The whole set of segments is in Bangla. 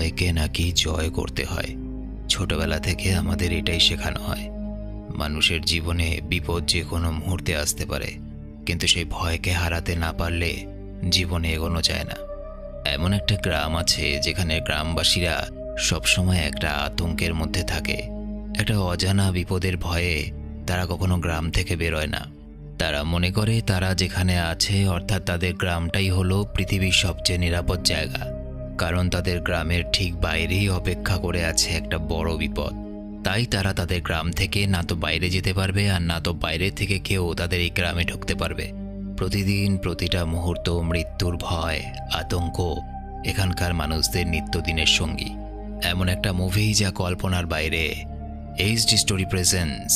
ভয়কে নাকি জয় করতে হয়। ছোটবেলা থেকে আমাদের এটাই শেখানো হয়। মানুষের জীবনে বিপদ যে কোনো মুহূর্তে আসতে পারে, কিন্তু সেই ভয়কে হারাতে না পারলে জীবনে এগোনো যায় না। এমন একটা গ্রাম আছে যেখানে গ্রামবাসীরা সবসময় একটা আতঙ্কের মধ্যে থাকে। একটা অজানা বিপদের ভয়ে তারা কখনো গ্রাম থেকে বেরোয় না। তারা মনে করে তারা যেখানে আছে, অর্থাৎ তাদের গ্রামটাই হলো পৃথিবীর সবচেয়ে নিরাপদ জায়গা। কারণ তাদের গ্রামের ঠিক বাইরেই অপেক্ষা করে আছে একটা বড় বিপদ। তাই তারা তাদের গ্রাম থেকে না তো বাইরে যেতে পারবে, আর না তো বাইরে থেকে কেউ তাদের এই গ্রামে ঢুকতে পারবে। প্রতিদিন প্রতিটা মুহূর্ত মৃত্যুর ভয়, আতঙ্ক এখানকার মানুষদের নিত্যদিনের সঙ্গী। এমন একটা মুভি যা কল্পনার বাইরে। HD story presents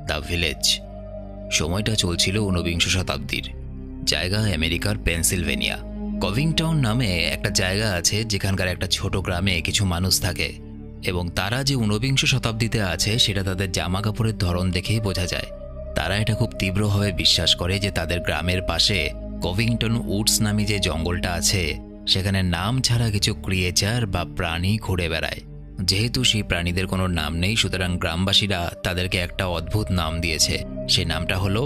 the village. সময়টা চলছিল ঊনবিংশ শতাব্দীর। জায়গা আমেরিকার পেনসিলভেনিয়া। কভিংটাউন নামে একটা জায়গা আছে যেখানকার একটা ছোট গ্রামে কিছু মানুষ থাকে, এবং তারা যে ঊনবিংশ শতাব্দীতে আছে সেটা তাদের জামা কাপড়ের ধরন দেখেই বোঝা যায়। তারা এটা খুব তীব্রভাবে বিশ্বাস করে যে তাদের গ্রামের পাশে কভিংটন উডস নামে যে জঙ্গলটা আছে সেখানে নাম ছাড়া কিছু ক্রিয়েচার বা প্রাণী ঘুরে বেড়ায়। যেহেতু সেই প্রাণীদের কোনো নাম নেই, সুতরাং গ্রামবাসীরা তাদেরকে একটা অদ্ভুত নাম দিয়েছে। সেই নামটা হলো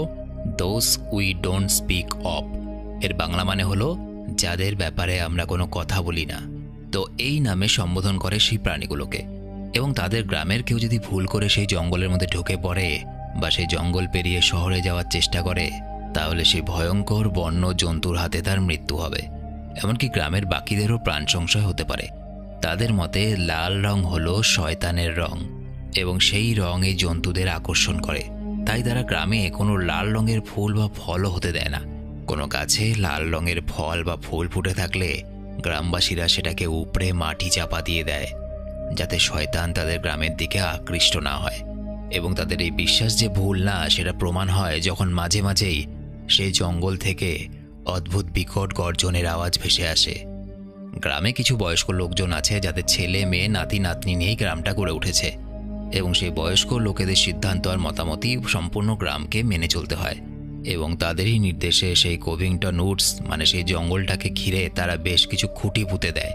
those we don't speak of. এর বাংলা মানে হলো যাদের ব্যাপারে আমরা কোনো কথা বলি না। তো এই নামে সম্বোধন করে সেই প্রাণীগুলোকে। এবং তাদের গ্রামের কেউ যদি ভুল করে সেই জঙ্গলের মধ্যে ঢুকে পড়ে বা সেই জঙ্গল পেরিয়ে শহরে যাওয়ার চেষ্টা করে, তাহলে সেই ভয়ঙ্কর বন্য জন্তুর হাতে তার মৃত্যু হবে। এমনকি গ্রামের বাকিদেরও প্রাণ সংশয় হতে পারে। তাদের মতে লাল রং হলো শয়তানের রং, এবং সেই রং এই জন্তুদের আকর্ষণ করে। তাই তারা গ্রামে কোনো লাল রঙের ফুল বা ফলও হতে দেয় না। কোনো গাছে লাল রঙের ফল বা ফুল ফুটে থাকলে গ্রামবাসীরা সেটাকে উপড়ে মাটি চাপা দিয়ে দেয়, যাতে শয়তান তাদের গ্রামের দিকে আকৃষ্ট না হয়। এবং তাদের এই বিশ্বাস যে ভুল না, সেটা প্রমাণ হয় যখন মাঝে মাঝেই সেই জঙ্গল থেকে অদ্ভুত বিকট গর্জনের আওয়াজ ভেসে আসে। গ্রামে কিছু বয়স্ক লোকজন আছে যাদের ছেলে মেয়ে নাতি নাতনি নিয়েই গ্রামটা গড়ে উঠেছে, এবং সেই বয়স্ক লোকেদের সিদ্ধান্ত আর মতামতই সম্পূর্ণ গ্রামকে মেনে চলতে হয়। এবং তাদেরই নির্দেশে সেই কভিংটন উডস মানে সেই জঙ্গলটাকে ঘিরে তারা বেশ কিছু খুঁটি পুঁতে দেয়,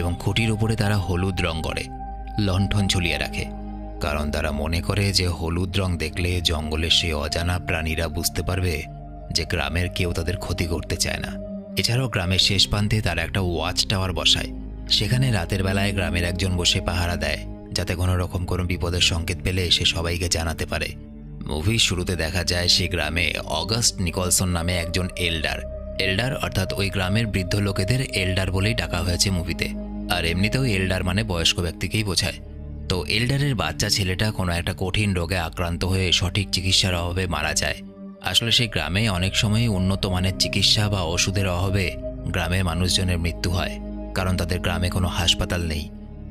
এবং খুঁটির উপরে তারা হলুদ রং করে লণ্ঠন ঝুলিয়ে রাখে। কারণ তারা মনে করে যে হলুদ রং দেখলে জঙ্গলের সেই অজানা প্রাণীরা বুঝতে পারবে যে গ্রামের কেউ তাদের ক্ষতি করতে চায় না। এছাড়াও গ্রামের শেষ প্রান্তে তারা একটা ওয়াচ টাওয়ার বসায়। সেখানে রাতের বেলায় গ্রামের একজন বসে পাহারা দেয়, যাতে কোনো রকম কোনো বিপদের সংকেত পেলে সে সবাইকে জানাতে পারে। মুভির শুরুতে দেখা যায় সেই গ্রামে অগাস্ট নিকলসন নামে একজন এল্ডার অর্থাৎ ওই গ্রামের বৃদ্ধ লোকেদের এল্ডার বলেই ডাকা হয়েছে মুভিতে। আর এমনিতেও এল্ডার মানে বয়স্ক ব্যক্তিকেই বোঝায়। তো এল্ডারের বাচ্চা ছেলেটা কোনো একটা কঠিন রোগে আক্রান্ত হয়ে সঠিক চিকিৎসার অভাবে মারা যায়। আসলে সেই গ্রামে অনেক সময় উন্নত মানের চিকিৎসা বা ওষুধের অভাবে গ্রামের মানুষজনের মৃত্যু হয়, কারণ তাদের গ্রামে কোনো হাসপাতাল নেই।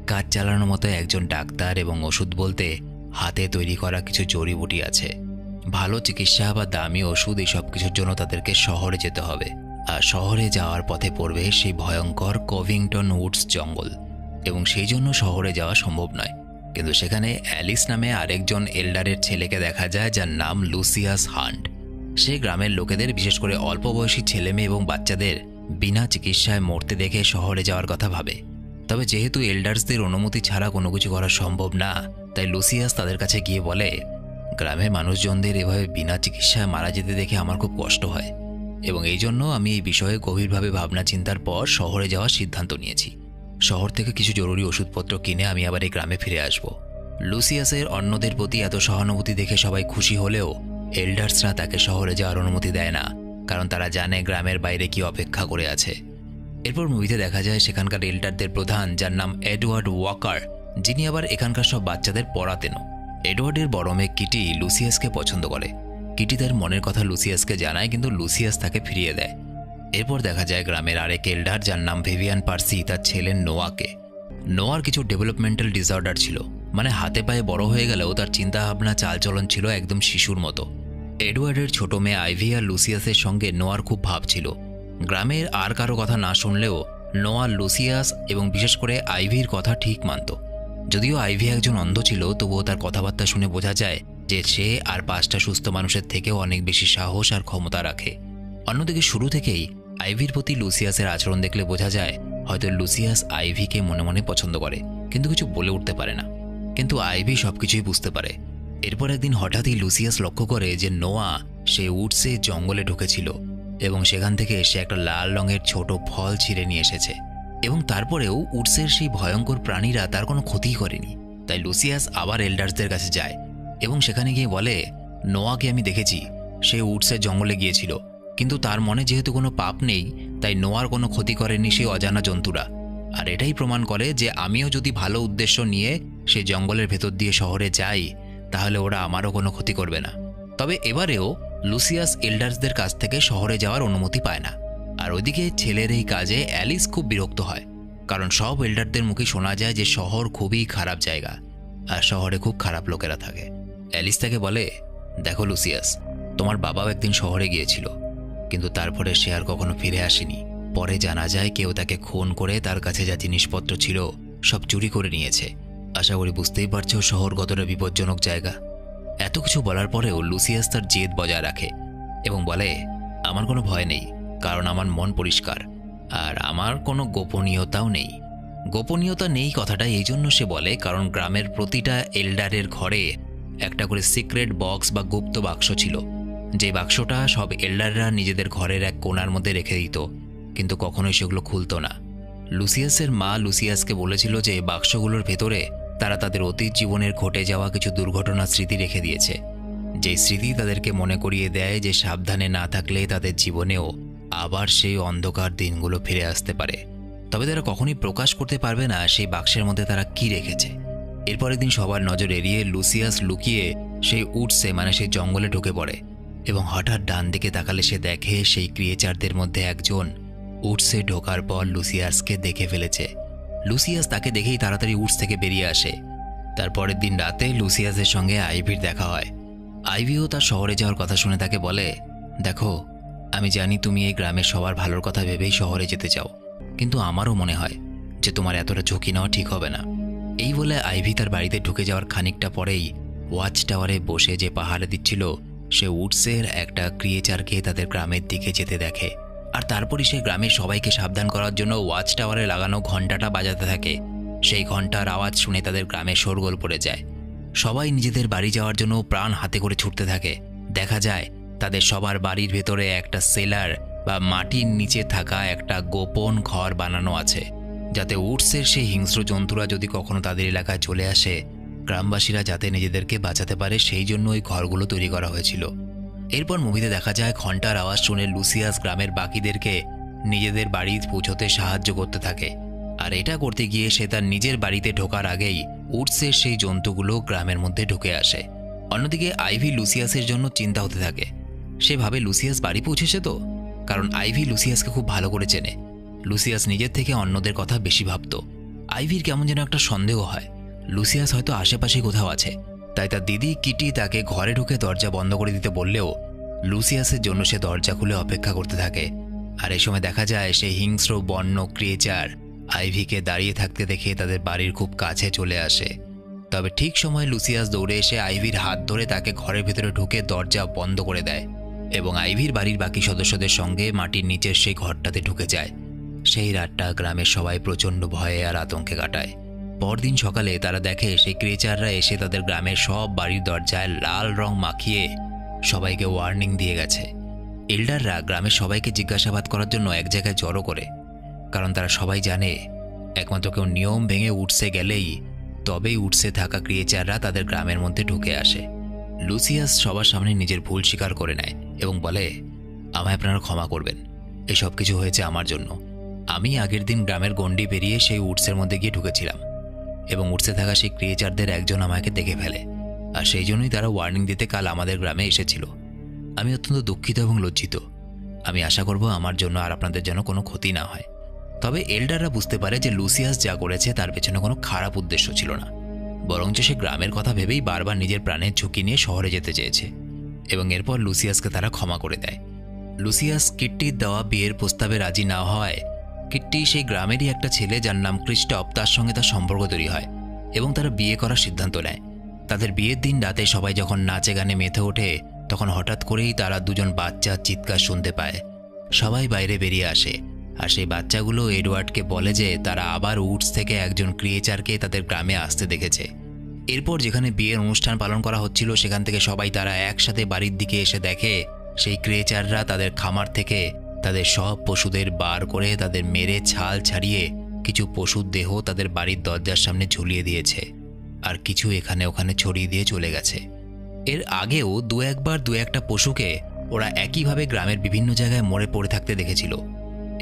কাজ চালানোর মতো একজন ডাক্তার এবং ওষুধ বলতে হাতে তৈরি করা কিছু জড়িবুটি আছে। ভালো চিকিৎসা বা দামি ওষুধ এইসব কিছুর জন্য তাদেরকে শহরে যেতে হবে। আর শহরে যাওয়ার পথে পড়বে সেই ভয়ঙ্কর কভিংটন উডস জঙ্গল, এবং সেই জন্য শহরে যাওয়া সম্ভব নয়। কিন্তু সেখানে অ্যালিস নামে আরেকজন এল্ডারের ছেলেকে দেখা যায়, যার নাম লুসিয়াস হান্ট। সে গ্রামের লোকেদের, বিশেষ করে অল্প বয়সী ছেলেমেয়ে এবং বাচ্চাদের বিনা চিকিৎসায় মরতে দেখে শহরে যাওয়ার কথা ভাবে। তবে যেহেতু এল্ডার্সদের অনুমতি ছাড়া কোনো কিছু করা সম্ভব না, তাই লুসিয়াস তাদের কাছে গিয়ে বলে, গ্রামের মানুষজনদের এভাবে বিনা চিকিৎসায় মারা যেতে দেখে আমার খুব কষ্ট হয়, এবং এই জন্য আমি এই বিষয়ে গভীরভাবে ভাবনা চিন্তার পর শহরে যাওয়ার সিদ্ধান্ত নিয়েছি। শহর থেকে কিছু জরুরি ওষুধপত্র কিনে আমি আবার এই গ্রামে ফিরে আসব। লুসিয়াসের অন্যদের প্রতি এত সহানুভূতি দেখে সবাই খুশি হলেও এল্ডার্সরা তাকে শহরে যাওয়ার অনুমতি দেয় না, কারণ তারা জানে গ্রামের বাইরে কি অপেক্ষা করে আছে। এরপর মুভিতে দেখা যায় সেখানকার এল্ডারদের প্রধান, যার নাম এডওয়ার্ড ওয়াকার, যিনি আবার এখানকার সব বাচ্চাদের পড়াতেনও। এডওয়ার্ডের বড় মেয়ে কিটি লুসিয়াসকে পছন্দ করে। কিটি তার মনের কথা লুসিয়াসকে জানায়, কিন্তু লুসিয়াস তাকে ফিরিয়ে দেয়। এরপর দেখা যায় গ্রামের আরেক এল্ডার, যার নাম ভিভিয়ান পার্সি, তার ছেলে নোয়াকে। নোয়ার কিছু ডেভেলপমেন্টাল ডিসঅর্ডার ছিল, মানে হাতে পায়ে বড় হয়ে গেলেও তার চিন্তাভাবনা চালচলন ছিল একদম শিশুর মতো। এডওয়ার্ডের ছোট মেয়ে আইভি আর লুসিয়াসের সঙ্গে নোয়ার খুব ভাব ছিল। গ্রামের আর কারো কথা না শুনলেও নোয়া লুসিয়াস এবং বিশেষ করে আইভির কথা ঠিক মানত। যদিও আইভি একজন অন্ধ ছিল, তবুও তার কথাবার্তা শুনে বোঝা যায় যে সে আর 5টা সুস্থ মানুষের থেকেও অনেক বেশি সাহস আর ক্ষমতা রাখে। অন্যদিকে শুরু থেকেই আইভির প্রতি লুসিয়াসের আচরণ দেখলে বোঝা যায় হয়তো লুসিয়াস আইভিকে মনে মনে পছন্দ করে, কিন্তু কিছু বলে উঠতে পারে না। কিন্তু আইভি সবকিছুই বুঝতে পারে। এরপর একদিন হঠাৎই লুসিয়াস লক্ষ্য করে যে নোয়া সে উডসে জঙ্গলে ঢুকেছিল এবং সেখান থেকে সে একটা লাল রঙের ছোট ফল ছিঁড়ে নিয়ে এসেছে, এবং তারপরেও উডসের সেই ভয়ঙ্কর প্রাণীরা তার কোনো ক্ষতি করেনি। তাই লুসিয়াস আবার এল্ডার্সদের কাছে যায় এবং সেখানে গিয়ে বলে, নোয়াকে আমি দেখেছি, সে উডসের জঙ্গলে গিয়েছিল, কিন্তু তার মনে যেহেতু কোনো পাপ নেই তাই নোয়ার কোনো ক্ষতি করেনি সেই অজানা জন্তুরা। আর এটাই প্রমাণ করে যে আমিও যদি ভালো উদ্দেশ্য নিয়ে সেই জঙ্গলের ভেতর দিয়ে শহরে যাই তাহলে ওরা আমারও কোনো ক্ষতি করবে না। তবে এবারেও লুসিয়াস এল্ডার্সদের কাছ থেকে শহরে যাওয়ার অনুমতি পায় না। আর ওইদিকে ছেলের এই কাজে অ্যালিস খুব বিরক্ত হয়, কারণ সব এল্ডারদের মুখে শোনা যায় যে শহর খুবই খারাপ জায়গা আর শহরে খুব খারাপ লোকেরা থাকে। অ্যালিস তাকে বলে, দেখো লুসিয়াস, তোমার বাবাও একদিন শহরে গিয়েছিল, কিন্তু তারপরে সে আর কখনো ফিরে আসেনি। পরে জানা যায় কেউ তাকে খুন করে তার কাছে যা জিনিসপত্র ছিল সব চুরি করে নিয়েছে। আশা করি বুঝতেই পারছো শহর কতটা বিপজ্জনক জায়গা। এত কিছু বলার পরেও লুসিয়াস তার জেদ বজায় রাখে এবং বলে, আমার কোনো ভয় নেই, কারণ আমার মন পরিষ্কার আর আমার কোনো গোপনীয়তাও নেই। গোপনীয়তা নেই কথাটা এই জন্য সে বলে কারণ গ্রামের প্রতিটা এল্ডারের ঘরে একটা করে সিক্রেট বক্স বা গুপ্ত বাক্স ছিল, যে বাক্সটা সব এল্ডাররা নিজেদের ঘরের এক কোণার মধ্যে রেখে দিত, কিন্তু কখনোই সেগুলো খুলতো না। লুসিয়াসের মা লুসিয়াসকে বলেছিল যে বাক্সগুলোর ভেতরে তারা তাদের অতীত জীবনের ঘটে যাওয়া কিছু দুর্ঘটনার স্মৃতি রেখে দিয়েছে, যেই স্মৃতি তাদেরকে মনে করিয়ে দেয় যে সাবধানে না থাকলে তাদের জীবনেও আবার সেই অন্ধকার দিনগুলো ফিরে আসতে পারে। তবে তারা কখনোই প্রকাশ করতে পারবে না সেই বাক্সের মধ্যে তারা কি রেখেছে। এরপর একদিন সবার নজর এড়িয়ে লুসিয়াস লুকিয়ে সেই উডসে মানে সেই জঙ্গলে ঢুকে পড়ে এবং হঠাৎ ডান দিকে তাকালে সে দেখে সেই ক্রিয়েচারদের মধ্যে একজন উডসে ঢোকার পর লুসিয়াসকে দেখে ফেলেছে। লুসিয়াস তাকে দেখেই তাড়াতাড়ি উডস থেকে বেরিয়ে আসে। তারপরের দিন রাতে লুসিয়াসের সঙ্গে আইভির দেখা হয়। আইভিও তার শহরে যাওয়ার কথা শুনে তাকে বলে, দেখো, আমি জানি তুমি এই গ্রামের সবার ভালোর কথা ভেবেই শহরে যেতে চাও, কিন্তু আমারও মনে হয় যে তোমার এতটা ঝুঁকি নেওয়া ঠিক হবে না। এই বলে আইভি তার বাড়িতে ঢুকে যাওয়ার খানিকটা পরেই ওয়াচ টাওয়ারে বসে যে পাহারা দিচ্ছিল সে উডসের একটা ক্রিয়েচারকে তাদের গ্রামের দিকে যেতে দেখে। আর তারপরই সে গ্রামের সবাইকে সাবধান করার জন্য ওয়াচ টাওয়ারে লাগানো ঘণ্টাটা বাজাতে থাকে। সেই ঘণ্টার আওয়াজ শুনে তাদের গ্রামে শোরগোল পড়ে যায়। সবাই নিজেদের বাড়ি যাওয়ার জন্য প্রাণ হাতে করে ছুটতে থাকে। দেখা যায় তাদের সবার বাড়ির ভেতরে একটা সেলার বা মাটির নিচে থাকা একটা গোপন ঘর বানানো আছে, যাতে উডসের সেই হিংস্র জন্তুরা যদি কখনো তাদের এলাকায় চলে আসে গ্রামবাসীরা যাতে নিজেদেরকে বাঁচাতে পারে সেই জন্য ওই ঘরগুলো তৈরি করা হয়েছিল। এরপর মুভিতে দেখা যায় ঘণ্টার আওয়াজ শুনে লুসিয়াস গ্রামের বাকিদেরকে নিজেদের বাড়ি পৌঁছতে সাহায্য করতে থাকে। আর এটা করতে গিয়ে সে তার নিজের বাড়িতে ঢোকার আগেই উডসের সেই জন্তুগুলো গ্রামের মধ্যে ঢুকে আসে। অন্যদিকে আইভি লুসিয়াসের জন্য চিন্তা হতে থাকে। সে ভাবে লুসিয়াস বাড়ি পৌঁছেছে তো, কারণ আইভি লুসিয়াসকে খুব ভালো করে চেনে। লুসিয়াস নিজের থেকে অন্যদের কথা বেশি ভাবত। আইভির কেমন যেন একটা সন্দেহ হয় লুসিয়াস হয়তো আশেপাশে কোথাও আছে। তাই তার দিদি কিটি তাকে ঘরে ঢুকে দরজা বন্ধ করে দিতে বললেও লুসিয়াসের জন্য সে দরজা খুলে অপেক্ষা করতে থাকে। আর এই সময় দেখা যায় সেই হিংস্র বন্য ক্রিয়েচার আইভিকে দাঁড়িয়ে থাকতে দেখে তাদের বাড়ির খুব কাছে চলে আসে। তবে ঠিক সময় লুসিয়াস দৌড়ে এসে আইভির হাত ধরে তাকে ঘরের ভেতরে ঢুকে দরজা বন্ধ করে দেয় এবং আইভির বাড়ির বাকি সদস্যদের সঙ্গে মাটির নিচের সেই ঘরটাতে ঢুকে যায়। সেই রাতটা গ্রামের সবাই প্রচণ্ড ভয়ে আর আতঙ্কে কাটায়। পরদিন সকালে তারা দেখে সেই ক্রিয়েচাররা এসে তাদের গ্রামের সব বাড়ির দরজায় লাল রং মাখিয়ে সবাইকে ওয়ার্নিং দিয়ে গেছে। এল্ডাররা গ্রামের সবাইকে জিজ্ঞাসাবাদ করার জন্য এক জায়গায় জড়ো করে, কারণ তারা সবাই জানে একমাত্র কেউ নিয়ম ভেঙে উডসে গেলেই তবেই উডসে থাকা ক্রিয়েচাররা তাদের গ্রামের মধ্যে ঢুকে আসে। লুসিয়াস সবার সামনে নিজের ভুল স্বীকার করে নেয় এবং বলে, আমায় আপনারা ক্ষমা করবেন, এসব কিছু হয়েছে আমার জন্য। আমি আগের দিন গ্রামের গণ্ডি পেরিয়ে সেই উডসের মধ্যে গিয়ে ঢুকেছিলাম এবং উডসে থাকা সেই ক্রিয়েচারদের একজন আমাকে দেখে ফেলে, আর সেই জন্যই তারা ওয়ার্নিং দিতে কাল আমাদের গ্রামে এসেছিল। আমি অত্যন্ত দুঃখিত এবং লজ্জিত। আমি আশা করব আমার জন্য আর আপনাদের যেন কোনো ক্ষতি না হয়। তবে এল্ডাররা বুঝতে পারে যে লুসিয়াস যা করেছে তার পেছনে কোনো খারাপ উদ্দেশ্য ছিল না, বরঞ্চ সে গ্রামের কথা ভেবেই বারবার নিজের প্রাণের ঝুঁকি নিয়ে শহরে যেতে চেয়েছে এবং এরপর লুসিয়াসকে তারা ক্ষমা করে দেয়। লুসিয়াস কিট্টির দেওয়া বিয়ের প্রস্তাবে রাজি না হওয়ায় কিট্টি সেই গ্রামেরই একটা ছেলে যার নাম ক্রিস্টফ তার সঙ্গে তার সম্পর্ক তৈরি হয় এবং তারা বিয়ে করার সিদ্ধান্ত নেয়। তাদের বিয়ের দিন রাতে সবাই যখন নাচে গানে মেতে ওঠে তখন হঠাৎ করেই তারা দুজন বাচ্চার চিৎকার শুনতে পায়। সবাই বাইরে বেরিয়ে আসে, আর সেই বাচ্চাগুলো এডওয়ার্ডকে বলে যে তারা আবার উডস থেকে একজন ক্রিয়েচারকে তাদের গ্রামে আসতে দেখেছে। এরপর যেখানে বিয়ের অনুষ্ঠান পালন করা হচ্ছিল সেখান থেকে সবাই তারা একসাথে বাড়ির দিকে এসে দেখে সেই ক্রিয়েচাররা তাদের খামার থেকে তাদের সব পশুদের বার করে তাদের মেরে ছাল ছাড়িয়ে কিছু পশুর দেহ তাদের বাড়ির দরজার সামনে ঝুলিয়ে দিয়েছে, আর কিছু এখানে ওখানে ছড়িয়ে দিয়ে চলে গেছে। এর আগেও দু একটা পশুকে ওরা একইভাবে গ্রামের বিভিন্ন জায়গায় মরে পড়ে থাকতে দেখেছিল।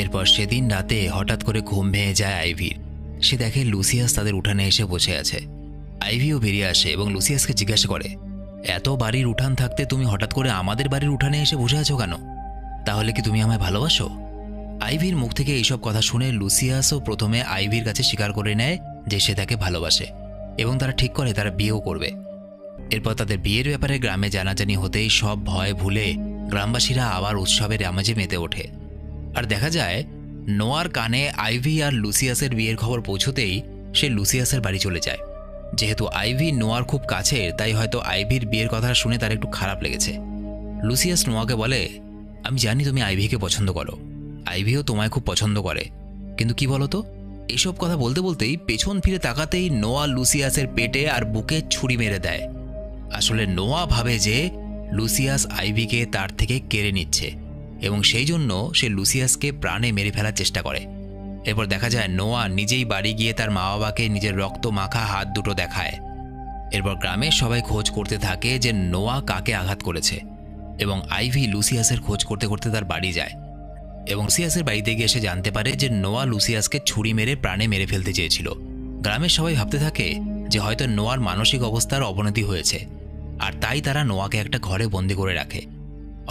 এরপর সেদিন রাতে হঠাৎ করে ঘুম ভেঙে যায় আইভির। সে দেখে লুসিয়াস তাদের উঠানে এসে বসে আছে। আইভিও বেরিয়ে আসে এবং লুসিয়াসকে জিজ্ঞাসা করে, এত বাড়ির উঠান থাকতে তুমি হঠাৎ করে আমাদের বাড়ির উঠানে এসে বসে আছো কেন? তাহলে কি তুমি আমায় ভালোবাসো? আইভির মুখ থেকে এইসব কথা শুনে লুসিয়াসও প্রথমে আইভির কাছে স্বীকার করে নেয় যে সে তাকে ভালোবাসে, এবং তারা ঠিক করে তারা বিয়েও করবে। এরপর তাদের বিয়ের ব্যাপারে গ্রামে জানাজানি হতেই সব ভয় ভুলে গ্রামবাসীরা আবার উৎসবের আমেজে মেতে ওঠে। আর দেখা যায় নোয়ার কানে আইভি আর লুসিয়াসের বিয়ের খবর পৌঁছতেই সে লুসিয়াসের বাড়ি চলে যায়। যেহেতু আইভি নোয়ার খুব কাছের, তাই হয়তো আইভির বিয়ের কথা শুনে তার একটু খারাপ লেগেছে। লুসিয়াস নোয়াকে বলে, আমি জানি তুমি আইভিকে পছন্দ করো, আইভিও তোমায় খুব পছন্দ করে, কিন্তু কি বলো তো? এসব কথা বলতে বলতেই পেছন ফিরে তাকাতেই নোয়া লুসিয়াসের পেটে আর বুকে ছুরি মেরে দেয়। আসলে নোয়া ভাবে যে লুসিয়াস আইভিকে তার থেকে কেড়ে নিচ্ছে, এবং সেই জন্য সে লুসিয়াসকে প্রাণে মেরে ফেলার চেষ্টা করে। এরপর দেখা যায় নোয়া নিজেই বাড়ি গিয়ে তার মা বাবাকে নিজের রক্ত মাখা হাত দুটো দেখায়। এরপর গ্রামের সবাই খোঁজ করতে থাকে যে নোয়া কাকে আঘাত করেছে, এবং আইভি লুসিয়াসের খোঁজ করতে করতে তার বাড়ি যায় এবং লুসিয়াসের বাড়িতে গিয়ে এসে জানতে পারে যে নোয়া লুসিয়াসকে ছুরি মেরে প্রাণে মেরে ফেলতে চেয়েছিল। গ্রামের সবাই ভাবতে থাকে যে হয়তো নোয়ার মানসিক অবস্থার অবনতি হয়েছে, আর তাই তারা নোয়াকে একটা ঘরে বন্দি করে রাখে।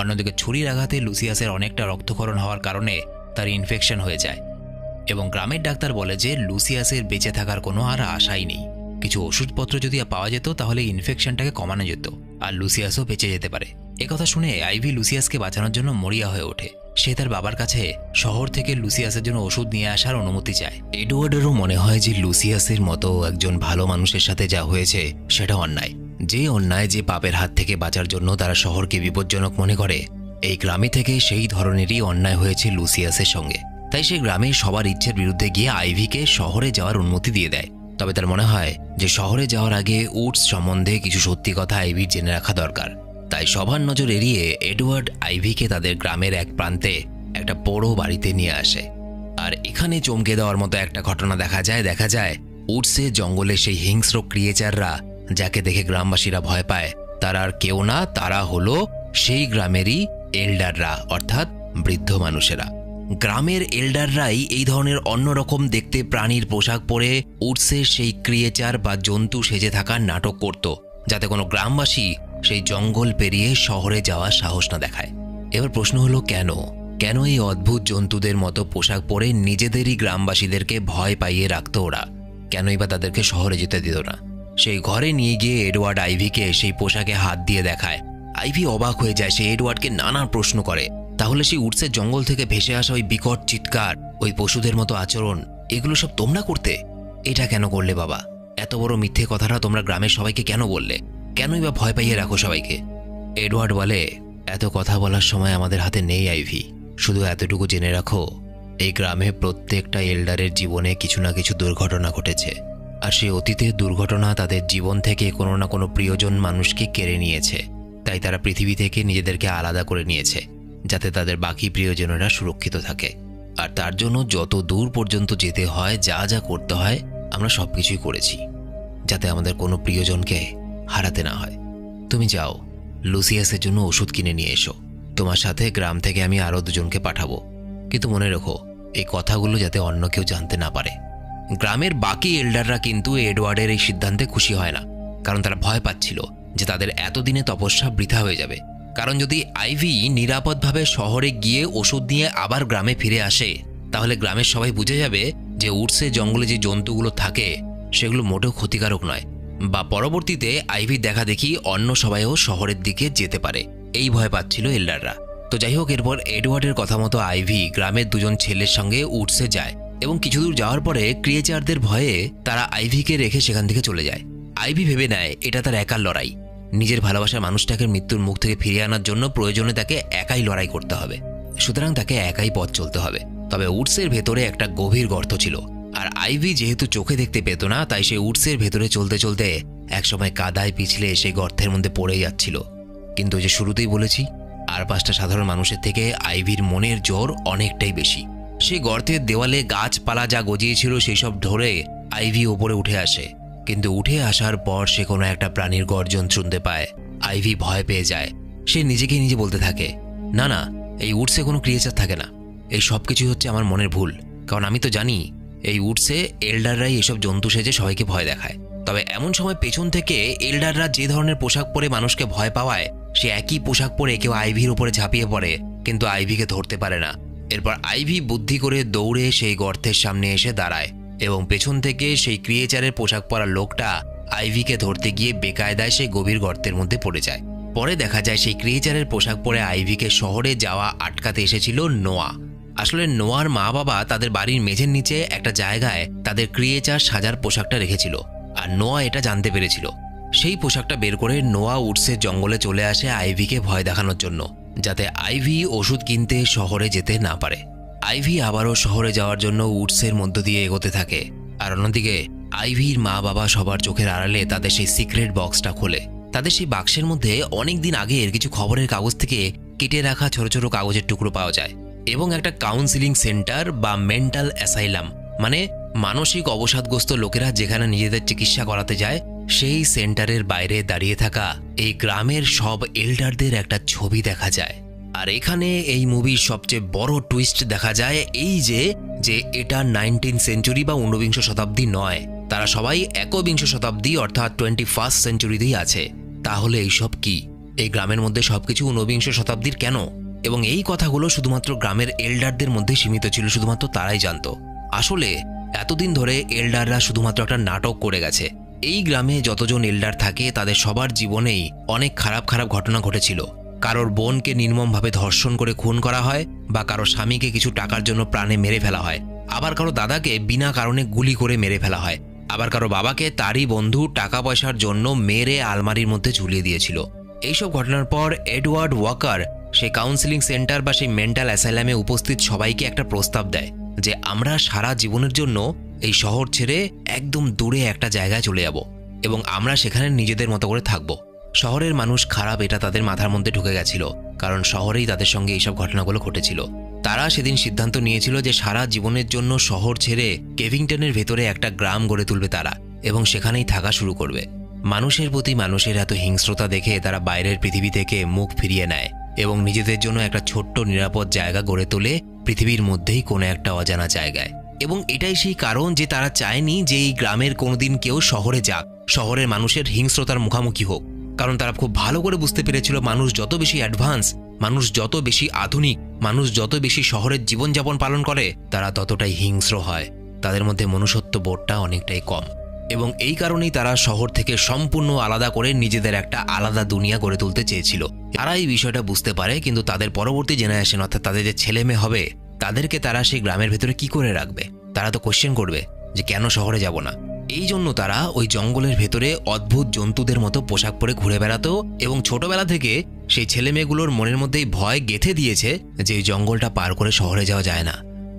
অন্যদিকে ছুরির আঘাতে লুসিয়াসের অনেকটা রক্তক্ষরণ হওয়ার কারণে তার ইনফেকশন হয়ে যায়, এবং গ্রামের ডাক্তার বলে যে লুসিয়াসের বেঁচে থাকার কোনো আর আশাই নেই। কিছু ওষুধপত্র যদি পাওয়া যেত তাহলে ইনফেকশনটাকে কমানো যেত, আর লুসিয়াসও বেঁচে যেতে পারে। একথা শুনে আইভি লুসিয়াসকে বাঁচানোর জন্য মরিয়া হয়ে ওঠে। সে তার বাবার কাছে শহর থেকে লুসিয়াসের জন্য ওষুধ নিয়ে আসার অনুমতি চায়। এডওয়ার্ডেরও মনে হয় যে লুসিয়াসের মতো একজন ভালো মানুষের সাথে যা হয়েছে সেটা অন্যায়। যে অন্যায়, যে পাপের হাত থেকে বাঁচার জন্য তারা শহরকে বিপজ্জনক মনে করে, এই গ্রামে থেকে সেই ধরনেরই অন্যায় হয়েছে লুসিয়াসের সঙ্গে। তাই সে গ্রামে সবার ইচ্ছের বিরুদ্ধে গিয়ে আইভিকে শহরে যাওয়ার অনুমতি দিয়ে দেয়। তবে তার মনে হয় যে শহরে যাওয়ার আগে উডস সম্বন্ধে কিছু সত্যি কথা আইভির জেনে রাখা দরকার। তাই সবার নজর এড়িয়ে এডওয়ার্ড আইভিকে তাদের গ্রামের এক প্রান্তে একটা বড় বাড়িতে নিয়ে আসে। আর এখানে চমকে দেওয়ার মতো একটা ঘটনা দেখা যায় উডসে জঙ্গলে সেই হিংস্র ক্রিয়েচাররা যাকে দেখে গ্রামবাসীরা ভয় পায়, তারা আর কেউ না, তারা হলো সেই গ্রামেরই এল্ডাররা, অর্থাৎ বৃদ্ধ মানুষেরা। গ্রামের এল্ডাররাই এই ধরনের অন্যরকম দেখতে প্রাণীর পোশাক পরে উডসের সেই ক্রিয়েচার বা জন্তু সেজে থাকার নাটক করত, যাতে কোনো গ্রামবাসী সেই জঙ্গল পেরিয়ে শহরে যাওয়ার সাহস না দেখায়। এবার প্রশ্ন হলো, কেন এই অদ্ভুত জন্তুদের মতো পোশাক পরে নিজেদেরই গ্রামবাসীদেরকে ভয় পাইয়ে রাখত ওরা? কেনই বা তাদেরকে শহরে যেতে দিত না? সেই ঘরে নিয়ে গিয়ে এডওয়ার্ড আইভিকে সেই পোশাকে হাত দিয়ে দেখায়। আইভি অবাক হয়ে যায়। সে এডওয়ার্ডকে নানা প্রশ্ন করে, তাহলে সেই উডসের জঙ্গল থেকে ভেসে আসা ওই বিকট চিৎকার, ওই পশুদের মতো আচরণ, এগুলো সব তোমরা করতে? এটা কেন করলে বাবা? এত বড় মিথ্যে কথাটা তোমরা গ্রামের সবাইকে কেন বললে? কেনই বা ভয় পাইয়ে রাখো সবাইকে? এডওয়ার্ড বলে, এত কথা বলার সময় আমাদের হাতে নেই আইভি, শুধু এতটুকু জেনে রাখো, এই গ্রামে প্রত্যেকটা এল্ডারের জীবনে কিছু না কিছু দুর্ঘটনা ঘটেছে, আর সেই অতীতের দুর্ঘটনা তাদের জীবন থেকে কোনো না কোনো প্রিয়জন মানুষকে কেড়ে নিয়েছে। তাই তারা পৃথিবী থেকে নিজেদেরকে আলাদা করে নিয়েছে, যাতে তাদের বাকি প্রিয়জনেরা সুরক্ষিত থাকে। আর তার জন্য যত দূর পর্যন্ত যেতে হয়, যা যা করতে হয়, আমরা সব কিছুই করেছি, যাতে আমাদের কোনো প্রিয়জনকে হারাতে না হয়। তুমি যাও, লুসিয়াসের জন্য ওষুধ কিনে নিয়ে এসো। তোমার সাথে গ্রাম থেকে আমি আরও দুজনকে পাঠাবো, কিন্তু মনে রেখো এই কথাগুলো যাতে অন্য কেউ জানতে না পারে। গ্রামের বাকি এল্ডাররা কিন্তু এডওয়ার্ডের এই সিদ্ধান্তে খুশি হয় না, কারণ তারা ভয় পাচ্ছিল যে তাদের এতদিনে তপস্যা বৃথা হয়ে যাবে। কারণ যদি আইভি নিরাপদভাবে শহরে গিয়ে ওষুধ নিয়ে আবার গ্রামে ফিরে আসে, তাহলে গ্রামের সবাই বুঝে যাবে যে উডসে জঙ্গলে যে জন্তুগুলো থাকে সেগুলো মোটেও ক্ষতিকারক নয়, বা পরবর্তীতে আইভি দেখা দেখি অন্য সবাইও শহরের দিকে যেতে পারে। এই ভয় পাচ্ছিল এল্ডাররা। তো যাই হোক, এরপর এডওয়ার্ডের কথা মতো আইভি গ্রামের দুজন ছেলের সঙ্গে উডসে যায়, এবং কিছু দূর যাওয়ার পরে ক্রিয়েচারদের ভয়ে তারা আইভিকে রেখে সেখান থেকে চলে যায়। আইভি ভেবে নেয় এটা তার একার লড়াই। নিজের ভালোবাসার মানুষটাকে মৃত্যুর মুখ থেকে ফিরিয়ে আনার জন্য প্রয়োজনে তাকে একাই লড়াই করতে হবে। সুতরাং তাকে একাই পথ চলতে হবে। তবে উডসের ভেতরে একটা গভীর গর্ত ছিল, আর আইভি যেহেতু চোখে দেখতে পেত না, তাই সে উডসের ভেতরে চলতে চলতে একসময় কাদায় পিছলে সেই গর্তের মধ্যে পড়ে যাচ্ছিল। কিন্তু যে শুরুতেই বলেছি, আর 5টা সাধারণ মানুষের থেকে আইভির মনের জোর অনেকটাই বেশি। সে গর্তের দেওয়ালে গাছপালা যা গজিয়েছিল সেই সব ধরে আইভি ওপরে উঠে আসে, কিন্তু উঠে আসার পর সে কোনো একটা প্রাণীর গর্জন শুনতে পায়। আইভি ভয় পেয়ে যায়। সে নিজেকে নিজে বলতে থাকে, না না, এই উডসে কোনো ক্রিয়েচার থাকে না, এই সব কিছুই হচ্ছে আমার মনের ভুল। কারণ আমি তো জানি এই উডসে এল্ডাররাই এসব জন্তু সেজে সবাইকে ভয় দেখায়। তবে এমন সময় পেছন থেকে এল্ডাররা যে ধরনের পোশাক পরে মানুষকে ভয় পাওয়ায়, সে একই পোশাক পরে কেউ আইভির উপরে ঝাঁপিয়ে পড়ে, কিন্তু আইভিকে ধরতে পারে না। এরপর আইভি বুদ্ধি করে দৌড়ে সেই গর্তের সামনে এসে দাঁড়ায় এবং পেছন থেকে সেই ক্রিয়েচারের পোশাক পরা লোকটা আইভিকে ধরতে গিয়ে বেকায়দায় সেই গভীর গর্তের মধ্যে পড়ে যায়। পরে দেখা যায় সেই ক্রিয়েচারের পোশাক পরে আইভিকে শহরে যাওয়া আটকাতে এসেছিল নোয়া। আসলে নোয়ার মা বাবা তাদের বাড়ির মেঝের নিচে একটা জায়গায় তাদের ক্রিয়েচার সাজার পোশাকটা রেখেছিল, আর নোয়া এটা জানতে পেরেছিল। সেই পোশাকটা বের করে নোয়া উডসের জঙ্গলে চলে আসে আইভিকে ভয় দেখানোর জন্য, যাতে আইভি ওষুধ কিনতে শহরে যেতে না পারে। আইভি আবারও শহরে যাওয়ার জন্য উডসের মধ্য দিয়ে এগোতে থাকে, আর অন্যদিকে আইভির মা বাবা সবার চোখের আড়ালে তাদের সেই সিক্রেট বক্সটা খোলে। তাদের সেই বাক্সের মধ্যে অনেক দিন আগের কিছু খবরের কাগজ থেকে কেটে রাখা ছোট ছোট কাগজের টুকরো পাওয়া যায়, এবং একটা কাউন্সিলিং সেন্টার বা মেন্টাল অ্যাসাইলাম, মানে মানসিক অবসাদগ্রস্ত লোকেরা যেখানে নিজেদের চিকিৎসা করাতে যায়, সেই সেন্টারের বাইরে দাঁড়িয়ে থাকা এই গ্রামের সব এল্ডারদের একটা ছবি দেখা যায়। আর এখানে এই মুভির সবচেয়ে বড় টুইস্ট দেখা যায় এই যে এটা 19th সেঞ্চুরি বা 19বিংশ শতাব্দী নয়, তারা সবাই একবিংশ শতাব্দী অর্থাৎ 21st সেঞ্চুরিতেই আছে। তাহলে এইসব কি? এই গ্রামের মধ্যে সবকিছু 19বিংশ শতাব্দীর কেন? এবং এই কথাগুলো শুধুমাত্র গ্রামের এল্ডারদের মধ্যে সীমিত ছিল, শুধুমাত্র তারাই জানতো। আসলে এতদিন ধরে এল্ডাররা শুধুমাত্র একটা নাটক করে গেছে। এই গ্রামে যতজন এল্ডার থাকে তাদের সবার জীবনেই অনেক খারাপ খারাপ ঘটনা ঘটেছিল। কারোর বোনকে নির্মমভাবে ধর্ষণ করে খুন করা হয়, বা কারো স্বামীকে কিছু টাকার জন্য প্রাণে মেরে ফেলা হয়, আবার কারো দাদাকে বিনা কারণে গুলি করে মেরে ফেলা হয়, আবার কারো বাবাকে তারই বন্ধু টাকা পয়সার জন্য মেরে আলমারির মধ্যে ঝুলিয়ে দিয়েছিল। এইসব ঘটনার পর এডওয়ার্ড ওয়াকার সেই কাউন্সিলিং সেন্টার বা সেই মেন্টাল অ্যাসাইলামে উপস্থিত সবাইকে একটা প্রস্তাব দেয় যে আমরা সারা জীবনের জন্য এই শহর ছেড়ে একদম দূরে একটা জায়গায় চলে যাব এবং আমরা সেখানে নিজেদের মতো করে থাকব। শহরের মানুষ খারাপ এটা তাদের মাথার মধ্যে ঢুকে গেছিল, কারণ শহরেই তাদের সঙ্গে এইসব ঘটনাগুলো ঘটেছিল। তারা সেদিন সিদ্ধান্ত নিয়েছিল যে সারা জীবনের জন্য শহর ছেড়ে কেভিংটনের ভেতরে একটা গ্রাম গড়ে তুলবে তারা, এবং সেখানেই থাকা শুরু করবে। মানুষের প্রতি মানুষের এত হিংস্রতা দেখে তারা বাইরের পৃথিবী থেকে মুখ ফিরিয়ে নেয় এবং নিজেদের জন্য একটা ছোট্ট নিরাপদ জায়গা গড়ে তোলে পৃথিবীর মধ্যেই কোনো একটা অজানা জায়গায়। এবং এটাই সেই কারণ যে তারা চায়নি যে এই গ্রামের কোনোদিন কেউ শহরে যাক, শহরের মানুষের হিংস্রতার মুখোমুখি হোক, কারণ তারা খুব ভালো করে বুঝতে পেরেছিল মানুষ যত বেশি অ্যাডভান্স, মানুষ যত বেশি আধুনিক, মানুষ যত বেশি শহরের জীবনযাপন পালন করে, তারা ততটাই হিংস্র হয়, তাদের মধ্যে মনুষ্যত্ব বোধটা অনেকটাই কম। এবং এই কারণেই তারা শহর থেকে সম্পূর্ণ আলাদা করে নিজেদের একটা আলাদা দুনিয়া গড়ে তুলতে চেয়েছিল। তারা এই বিষয়টা বুঝতে পারে, কিন্তু তাদের পরবর্তী জেনারেশন অর্থাৎ তাদের যে ছেলে মেয়ে হবে তাদেরকে তারা সেই গ্রামের ভেতরে কি করে রাখবে? তারা তো কোশ্চেন করবে যে কেন শহরে যাব না। এই জন্য তারা ওই জঙ্গলের ভেতরে অদ্ভুত জন্তুদের মতো পোশাক পরে ঘুরে বেড়াতো, এবং ছোটবেলা থেকে সেই ছেলে মেয়েগুলোর মনের মধ্যেই ভয় গেঁথে দিয়েছে যে এই জঙ্গলটা পার করে শহরে যাওয়া যায় না,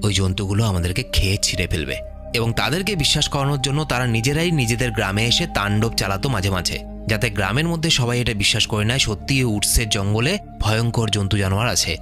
ওই জন্তুগুলো আমাদেরকে খেয়ে ছিঁড়ে ফেলবে। এবং তাদেরকে বিশ্বাস করানোর জন্য তারা নিজেরাই নিজেদের গ্রামে এসে তাণ্ডব চালাতো মাঝে মাঝে, যাতে গ্রামের মধ্যে সবাই এটা বিশ্বাস করে নেয় সত্যি উডসের জঙ্গলে ভয়ঙ্কর জন্তু জানোয়ার আছে।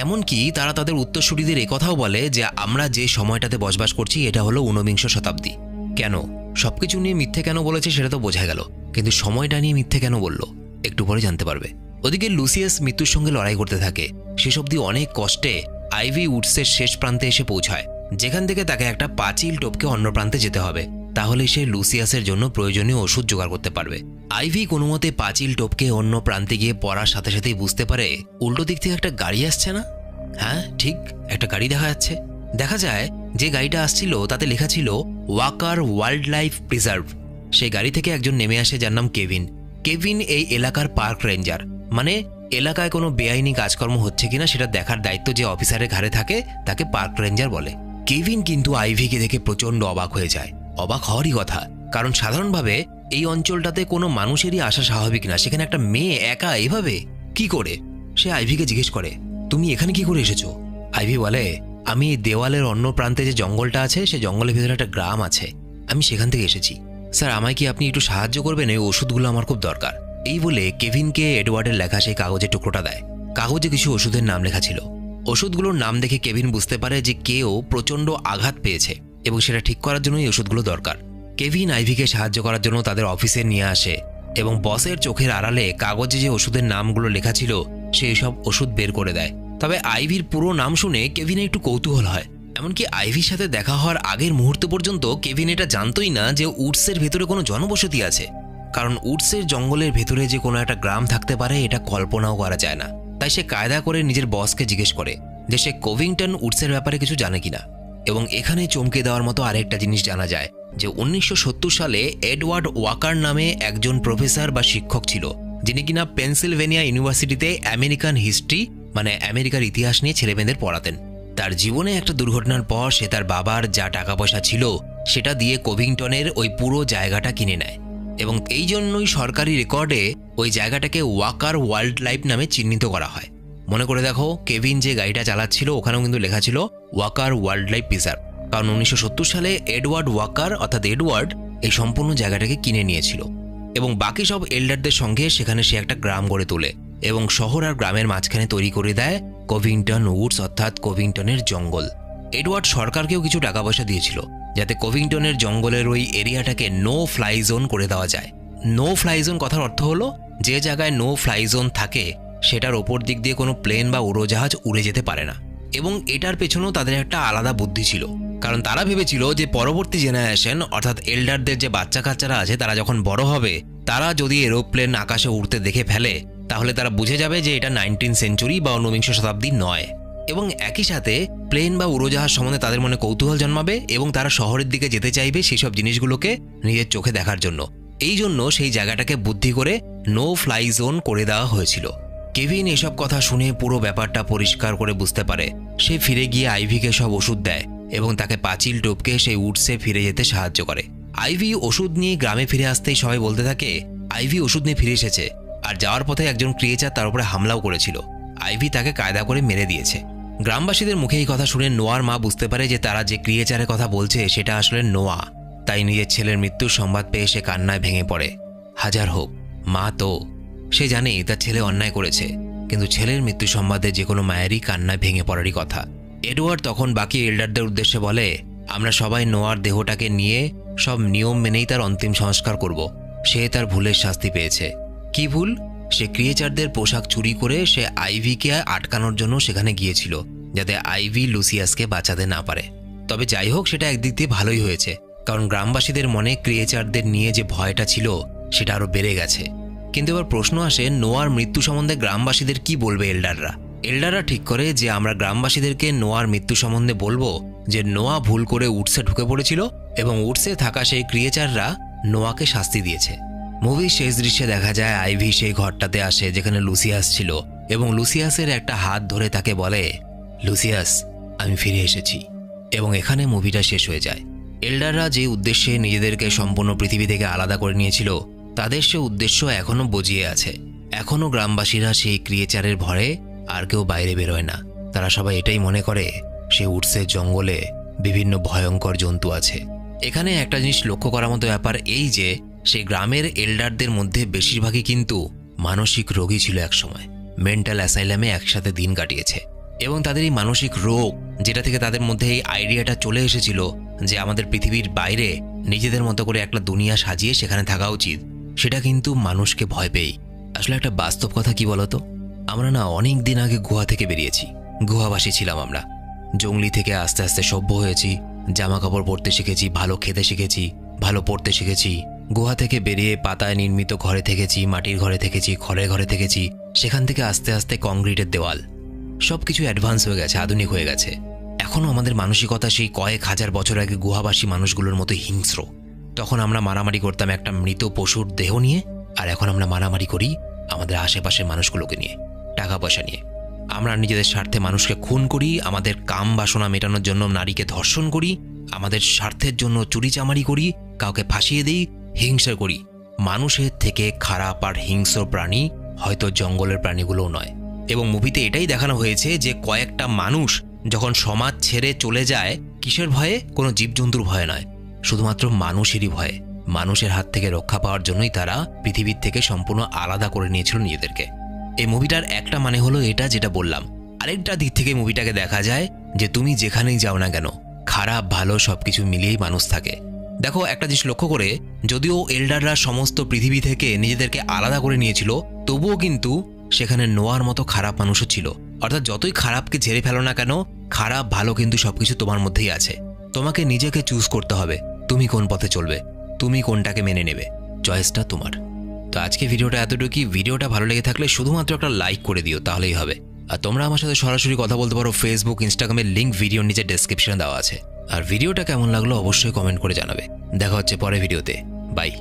এমনকি তারা তাদের উত্তরসূরিদের একথাও বলে যে আমরা যে সময়টাতে বসবাস করছি এটা হলো 19বিংশ শতাব্দী। কেন? সবকিছু নিয়ে মিথ্যে কেন বলেছে সেটা তো বোঝা গেল, কিন্তু সময়টা নিয়ে মিথ্যে কেন বললো একটু পরে জানতে পারবে। ওদিকে লুসিয়াস মৃত্যুর সঙ্গে লড়াই করতে থাকে। শেষ অবধি অনেক কষ্টে আইভি উডসের শেষ প্রান্তে এসে পৌঁছায়, যেখান থেকে তাকে একটা পাঁচিল টপকে অন্য প্রান্তে যেতে হবে, তাহলে সে লুসিয়াসের জন্য প্রয়োজনীয় ওষুধ জোগাড় করতে পারবে। আইভি কোনো মতে পাঁচিল টপকে অন্য প্রান্তে গিয়ে পড়ার সাথে সাথেই বুঝতে পারে উল্টো দিক থেকে একটা গাড়ি আসছে না? হ্যাঁ ঠিক, একটা গাড়ি দেখা যাচ্ছে। দেখা যায় যে গাড়িটা আসছিল তাতে লেখা ছিল ওয়াকার ওয়াইল্ড লাইফ প্রিজার্ভ। সেই গাড়ি থেকে একজন নেমে আসে যার নাম কেভিন। কেভিন এই এলাকার পার্ক রেঞ্জার, মানে এলাকায় কোনো বেআইনি কাজকর্ম হচ্ছে কিনা সেটা দেখার দায়িত্ব যে অফিসারের ঘাড়ে থাকে তাকে পার্ক রেঞ্জার বলে। কেভিন কিন্তু আইভিকে দেখে প্রচণ্ড অবাক হয়ে যায়। অবাক হওয়ারই কথা, কারণ সাধারণভাবে এই অঞ্চলটাতে কোনো মানুষেরই আসা স্বাভাবিক না, সেখানে একটা মেয়ে একা এভাবে কি করে? সে আইভিকে জিজ্ঞেস করে তুমি এখানে কি করে এসেছো? আইভি বলে, আমি দেওয়ালের অন্য প্রান্তে যে জঙ্গলটা আছে সে জঙ্গলের ভিতরে একটা গ্রাম আছে, আমি সেখান থেকে এসেছি। স্যার আমায় কি আপনি একটু সাহায্য করবেন? এই ওষুধগুলো আমার খুব দরকার। এই বলে কেভিনকে এডওয়ার্ডের লেখা সেই কাগজের টুকরোটা দেয়। কাগজে কিছু ওষুধের নাম লেখা ছিল। ওষুধগুলোর নাম দেখে কেভিন বুঝতে পারে যে কেউ প্রচণ্ড আঘাত পেয়েছে এবং সেটা ঠিক করার জন্যই ওষুধগুলো দরকার। কেভিন আইভিকে সাহায্য করার জন্য তাদের অফিসে নিয়ে আসে এবং বসের চোখের আড়ালে কাগজে যে ওষুধের নামগুলো লেখা ছিল সেই সব ওষুধ বের করে দেয়। তবে আইভির পুরো নাম শুনে কেভিনের একটু কৌতূহল হয়। এমনকি আইভির সাথে দেখা হওয়ার আগের মুহূর্ত পর্যন্ত কেভিন এটা জানতোই না যে উডসের ভেতরে কোনো জনবসতি আছে, কারণ উডসের জঙ্গলের ভেতরে যে কোনো একটা গ্রাম থাকতে পারে এটা কল্পনাও করা যায় না। তাই সে কায়দা করে নিজের বসকে জিজ্ঞেস করে যে সে কোভিংটন উডসের ব্যাপারে কিছু জানে কিনা। এবং এখানে চমকে দেওয়ার মতো আরেকটা জিনিস জানা যায় যে 1970 সালে এডওয়ার্ড ওয়াকার নামে একজন প্রফেসর বা শিক্ষক ছিল, যিনি কিনা পেনসিলভেনিয়া ইউনিভার্সিটিতে আমেরিকান হিস্ট্রি মানে আমেরিকার ইতিহাস নিয়ে ছেলেমেয়েদের পড়াতেন। তার জীবনে একটা দুর্ঘটনার পর সে তার বাবার যা টাকা পয়সা ছিল সেটা দিয়ে কোভিংটনের ওই পুরো জায়গাটা কিনে নেয় এবং এই জন্যই সরকারি রেকর্ডে ওই জায়গাটাকে ওয়াকার ওয়াইল্ড লাইফ নামে চিহ্নিত করা হয়। মনে করে দেখো, কেভিন যে গাড়িটা চালাচ্ছিল ওখানেও কিন্তু লেখা ছিল ওয়াকার ওয়াইল্ড লাইফ প্রিজার্ভ, কারণ 1970 সালে এডওয়ার্ড ওয়াকার অর্থাৎ এডওয়ার্ড এই সম্পূর্ণ জায়গাটাকে কিনে নিয়েছিল এবং বাকি সব এল্ডারদের সঙ্গে সেখানে সে একটা গ্রাম গড়ে তোলে এবং শহর আর গ্রামের মাঝখানে তৈরি করে দেয় কোভিংটন উডস অর্থাৎ কোভিংটনের জঙ্গল। এডওয়ার্ড সরকারকেও কিছু টাকা পয়সা দিয়েছিল যাতে কোভিংটনের জঙ্গলের ওই এরিয়াটাকে নো ফ্লাই জোন করে দেওয়া যায়। নো ফ্লাই জোন কথার অর্থ হলো যে জায়গায় নো ফ্লাই জোন থাকে সেটার ওপর দিক দিয়ে কোনো প্লেন বা উড়োজাহাজ উড়ে যেতে পারে না। এবং এটার পেছনেও তাদের একটা আলাদা বুদ্ধি ছিল, কারণ তারা ভেবেছিল যে পরবর্তী জেনারেশন অর্থাৎ এল্ডারদের যে বাচ্চা কাচ্চারা আছে তারা যখন বড় হবে তারা যদি এরোপ্লেন আকাশে উড়তে দেখে ফেলে তাহলে তারা বুঝে যাবে যে এটা 19th সেঞ্চুরি বা ঊনবিংশ শতাব্দী নয়, এবং একই সাথে প্লেন বা উড়োজাহাজ সম্বন্ধে তাদের মনে কৌতূহল জন্মাবে এবং তারা শহরের দিকে যেতে চাইবে সেই সব জিনিসগুলোকে নিজের চোখে দেখার জন্য। এই জন্য সেই জায়গাটাকে বুদ্ধি করে নো ফ্লাই জোন করে দেওয়া হয়েছিল। কেভিন এসব কথা শুনে পুরো ব্যাপারটা পরিষ্কার করে বুঝতে পারে। সে ফিরে গিয়ে আইভিকে সব ওষুধ দেয় এবং তাকে পাঁচিল টপকে সেই উডসে ফিরে যেতে সাহায্য করে। আইভি ওষুধ নিয়ে গ্রামে ফিরে আসতেই সবাই বলতে থাকে আইভি ওষুধ নিয়ে ফিরে এসেছে, আর যাওয়ার পথে একজন ক্রিয়েচার তার উপরে হামলাও করেছিল। আইভি তাকে কায়দা করে মেরে দিয়েছে। গ্রামবাসীদের মুখে এই কথা শুনে নোয়ার মা বুঝতে পারে যে তারা যে ক্রিয়েচারের কথা বলছে সেটা আসলে নোয়া। তাই নিজের ছেলের মৃত্যুর সংবাদ পেয়ে সে কান্নায় ভেঙে পড়ে। হাজার হোক মা তো, সে জানে তার ছেলে অন্যায় করেছে, কিন্তু ছেলের মৃত্যু সংবাদে যে কোনো মায়েরই কান্নায় ভেঙে পড়ারই কথা। এডওয়ার্ড তখন বাকি এল্ডারদের উদ্দেশ্যে বলে, আমরা সবাই নোয়ার দেহটাকে নিয়ে সব নিয়ম মেনেই তার অন্তিম সংস্কার করব। সে তার ভুলের শাস্তি পেয়েছে। কি ভুল? সে ক্রিয়েচারদের পোশাক চুরি করে সে আইভিকে আটকানোর জন্য সেখানে গিয়েছিল যাতে আইভি লুসিয়াসকে বাঁচাতে না পারে। তবে যাই হোক, সেটা একদিক দিয়ে ভালোই হয়েছে, কারণ গ্রামবাসীদের মনে ক্রিয়েচারদের নিয়ে যে ভয়টা ছিল সেটা আরও বেড়ে গেছে। কিন্তু এবার প্রশ্ন আসে, নোয়ার মৃত্যু সম্বন্ধে গ্রামবাসীদের কি বলবে এল্ডাররা? এল্ডাররা ঠিক করে যে আমরা গ্রামবাসীদেরকে নোয়ার মৃত্যু সম্বন্ধে বলবো যে নোয়া ভুল করে উডসে ঢুকে পড়েছিল এবং উডসে থাকা সেই ক্রিয়েচাররা নোয়াকে শাস্তি দিয়েছে। মুভির শেষ দৃশ্যে দেখা যায় আইভি সেই ঘরটাতে আসে যেখানে লুসিয়াস ছিল এবং লুসিয়াসের একটা হাত ধরে তাকে বলে, লুসিয়াস আমি ফিরে এসেছি। এবং এখানে মুভিটা শেষ হয়ে যায়। এল্ডাররা যে উদ্দেশ্যে নিজেদেরকে সম্পূর্ণ পৃথিবী থেকে আলাদা করে নিয়েছিল তাদের সে উদ্দেশ্য এখনও বজিয়ে আছে। এখনও গ্রামবাসীরা সেই ক্রিয়েচারের ভয়ে আর কেউ বাইরে বেরোয় না। তারা সবাই এটাই মনে করে সে উডসের জঙ্গলে বিভিন্ন ভয়ঙ্কর জন্তু আছে। এখানে একটা জিনিস লক্ষ্য করার মতো ব্যাপার এই যে সেই গ্রামের এল্ডারদের মধ্যে বেশিরভাগই কিন্তু মানসিক রোগী ছিল একসময়, মেন্টাল অ্যাসাইলামে একসাথে দিন কাটিয়েছে এবং তাদের এই মানসিক রোগ, যেটা থেকে তাদের মধ্যে এই আইডিয়াটা চলে এসেছিল যে আমাদের পৃথিবীর বাইরে নিজেদের মতো করে একটা দুনিয়া সাজিয়ে সেখানে থাকা উচিত, সেটা কিন্তু মানুষকে ভয় পেয়েই। আসলে একটা বাস্তব কথা কি বলতো, আমরা না অনেক দিন আগে গুহা থেকে বেরিয়েছি, গুহাবাসী ছিলাম আমরা। জঙ্গলি থেকে আস্তে আস্তে সভ্য হয়েছি, জামা কাপড় পরতে শিখেছি, ভালো খেতে শিখেছি, ভালো পড়তে শিখেছি। গুহা থেকে বেরিয়ে পাতায় নির্মিত ঘরে থেকেছি, মাটির ঘরে থেকেছি, খড়ের ঘরে থেকেছি। সেখান থেকে আস্তে আস্তে কংক্রিটের দেওয়াল, সব কিছু অ্যাডভান্স হয়ে গেছে, আধুনিক হয়ে গেছে। এখনও আমাদের মানসিকতা সেই কয়েক হাজার বছর আগে গুহাবাসী মানুষগুলোর মতো হিংস্র। তখন আমরা মারামারি করতাম একটা মৃত পশুর দেহ নিয়ে, আর এখন আমরা মারামারি করি আমাদের আশেপাশের মানুষগুলোকে নিয়ে, টাকা পয়সা নিয়ে। আমরা নিজেদের স্বার্থে মানুষকে খুন করি, আমাদের কাম বাসনা মেটানোর জন্য নারীকে ধর্ষণ করি, আমাদের স্বার্থের জন্য চুরিচামারি করি, কাউকে ফাঁসিয়ে দিই, হিংসা করি। মানুষের থেকে খারাপ আর হিংস্র প্রাণী হয়তো জঙ্গলের প্রাণীগুলোও নয়। এবং মুভিতে এটাই দেখানো হয়েছে যে কয়েকটা মানুষ যখন সমাজ ছেড়ে চলে যায় কিসের ভয়ে? কোনো জীবজন্তুর ভয়ে নয়, শুধুমাত্র মানুষেরই ভয়ে। মানুষের হাত থেকে রক্ষা পাওয়ার জন্যই তারা পৃথিবীর থেকে সম্পূর্ণ আলাদা করে নিয়েছিল নিজেদেরকে। এই মুভিটার একটা মানে হলো এটা যেটা বললাম। আরেকটা দিক থেকে মুভিটাকে দেখা যায় যে তুমি যেখানেই যাও না কেন, খারাপ ভালো সবকিছু মিলিয়েই মানুষ থাকে। দেখো, একটা জিনিস লক্ষ্য করে, যদিও এল্ডাররা সমস্ত পৃথিবী থেকে নিজেদেরকে আলাদা করে নিয়েছিল, তবুও কিন্তু সেখানে নোয়ার মতো খারাপ মানুষও ছিল। অর্থাৎ যতই খারাপকে ঝেড়ে ফেলো না কেন, খারাপ ভালো কিন্তু সবকিছু তোমার মধ্যেই আছে। তোমাকে নিজেকে চুজ করতে হবে, তুমি কোন পথে চলবে, তুমি কোনটাকে মেনে নেবে, চয়েসটা তোমার। তো আজকে ভিডিওটা এতটুকুই। ভিডিওটা ভালো লেগে থাকলে শুধুমাত্র একটা লাইক করে দিও, তাহলেই হবে। আর তোমরা আমার সাথে সরাসরি কথা বলতে পারো ফেসবুক, ইনস্টাগ্রামের লিঙ্ক ভিডিওর নিচে ডেসক্রিপশনে দেওয়া আছে। আর ভিডিওটা কেমন লাগলো অবশ্যই কমেন্ট করে জানাবে। দেখা হচ্ছে পরের ভিডিওতে। বাই।